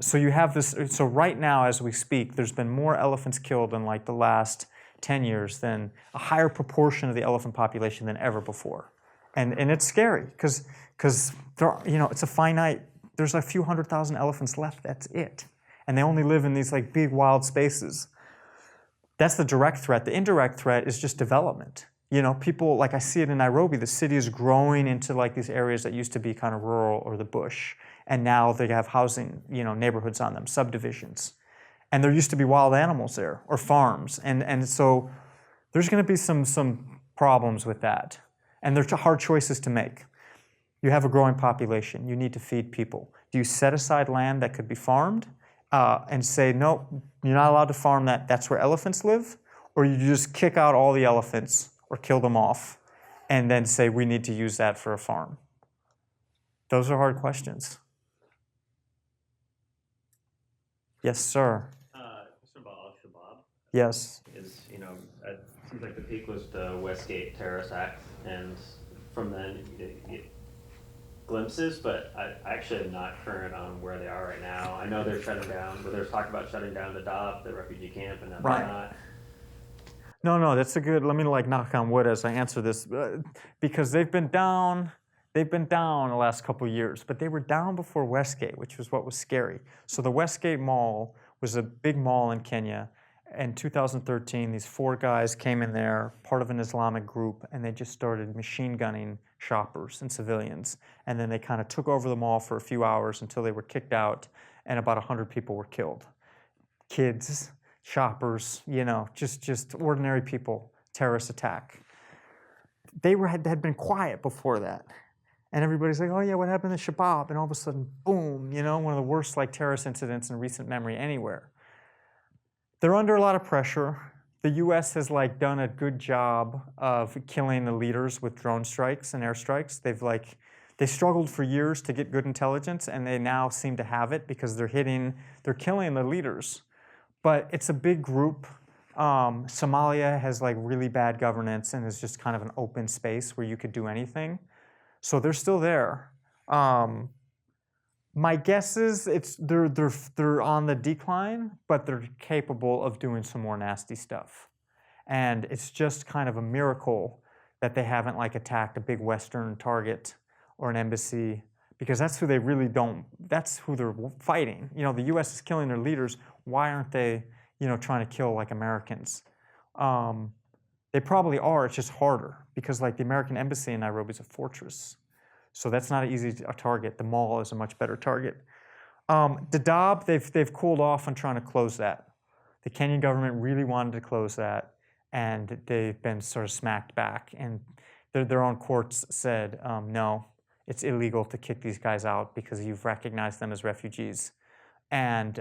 So you have this, so right now as we speak, there's been more elephants killed in like the last 10 years than a higher proportion of the elephant population than ever before. And it's scary because it's a finite, there's a few 100,000 elephants left, that's it. And they only live in these like big wild spaces. That's the direct threat. The indirect threat is just development. People, like I see it in Nairobi, the city is growing into like these areas that used to be kind of rural or the bush. And now they have housing, neighborhoods on them, subdivisions. And there used to be wild animals there, or farms. And so there's going to be some problems with that. And there's hard choices to make. You have a growing population. You need to feed people. Do you set aside land that could be farmed and say, no, you're not allowed to farm that, that's where elephants live? Or you just kick out all the elephants or kill them off and then say, we need to use that for a farm? Those are hard questions. Yes, sir. About Al-Shabaab. Yes. It seems like the peak was the Westgate terrorist act, and from then you get glimpses, but I actually am not current on where they are right now. I know they're shutting down, but there's talk about shutting down the Dadaab, the refugee camp, and right. Not. No, that's a good, let me like knock on wood as I answer this, because they've been down the last couple of years, but they were down before Westgate, which was what was scary. So the Westgate Mall was a big mall in Kenya. In 2013, these 4 guys came in there, part of an Islamic group, and they just started machine gunning shoppers and civilians. And then they kind of took over the mall for a few hours until they were kicked out, and about 100 people were killed. Kids, shoppers, just ordinary people, terrorist attack. They had been quiet before that. And everybody's like, oh yeah, what happened to Shabab? And all of a sudden, boom, one of the worst like terrorist incidents in recent memory anywhere. They're under a lot of pressure. The U.S. has like done a good job of killing the leaders with drone strikes and airstrikes. They struggled for years to get good intelligence, and they now seem to have it because they're killing the leaders. But it's a big group. Somalia has like really bad governance and is just kind of an open space where you could do anything. So they're still there. My guess is they're on the decline, but they're capable of doing some more nasty stuff. And it's just kind of a miracle that they haven't like attacked a big Western target or an embassy, because that's who they really don't, that's who they're fighting. You know, the US is killing their leaders. Why aren't they, you know, trying to kill like Americans? They probably are, it's just harder because like the American embassy in Nairobi is a fortress. So that's not an easy target. The mall is a much better target. Dadaab, they've cooled off on trying to close that. The Kenyan government really wanted to close that, and they've been sort of smacked back. And their own courts said, no, it's illegal to kick these guys out because you've recognized them as refugees. And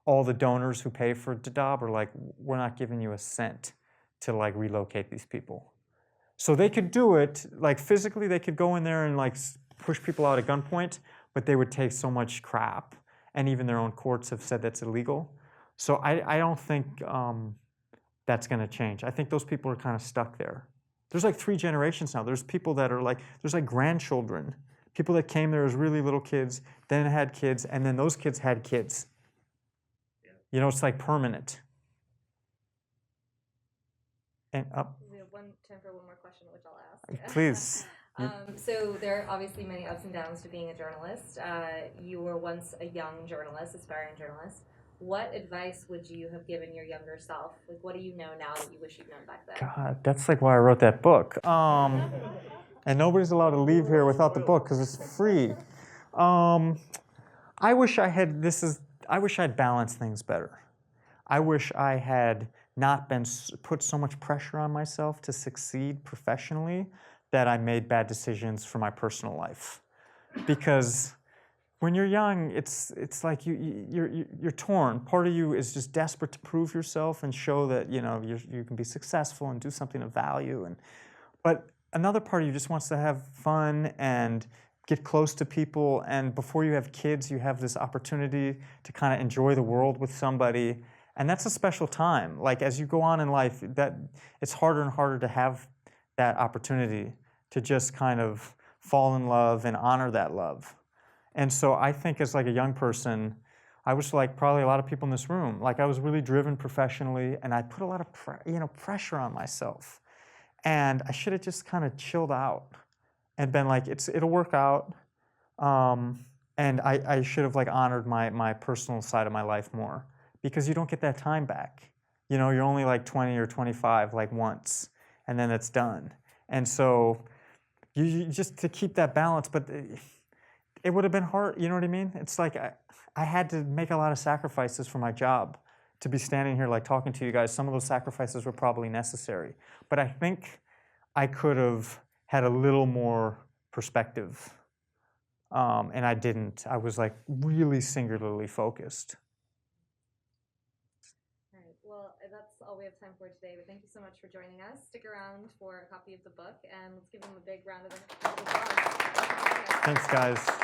all the donors who pay for Dadaab are like, we're not giving you a cent to like relocate these people. So they could do it, like physically they could go in there and like push people out at gunpoint, but they would take so much crap. And even their own courts have said that's illegal. So I don't think that's gonna change. I think those people are kind of stuck there. There's like 3 generations now. There's people that are like, there's like grandchildren, people that came there as really little kids, then had kids, and then those kids had kids. Yeah. You know, it's like permanent. And up. We have time for one more question, which I'll ask. Please. So there are obviously many ups and downs to being a journalist. You were once a young journalist, aspiring journalist. What advice would you have given your younger self? Like, what do you know now that you wish you'd known back then? God, that's like why I wrote that book. And nobody's allowed to leave here without the book because it's free. I wish I had balanced things better. I wish I had not put so much pressure on myself to succeed professionally that I made bad decisions for my personal life. Because when you're young, it's like you're torn. Part of you is just desperate to prove yourself and show that you know you can be successful and do something of value. But another part of you just wants to have fun and get close to people. And before you have kids, you have this opportunity to kind of enjoy the world with somebody. And that's a special time. Like as you go on in life, that it's harder and harder to have that opportunity to just kind of fall in love and honor that love. And so I think as like a young person, I was like probably a lot of people in this room. Like I was really driven professionally, and I put a lot of pressure on myself. And I should have just kind of chilled out and been like, it'll work out. And I should have like honored my personal side of my life more. Because you don't get that time back. You know, you're only like 20 or 25 like once, and then it's done. And so you just to keep that balance, but it would have been hard, you know what I mean? It's like I had to make a lot of sacrifices for my job to be standing here like talking to you guys. Some of those sacrifices were probably necessary. But I think I could have had a little more perspective. And I didn't. I was like really singularly focused. Well, that's all we have time for today, but thank you so much for joining us. Stick around for a copy of the book, and let's give them a big round of applause. Thanks, guys.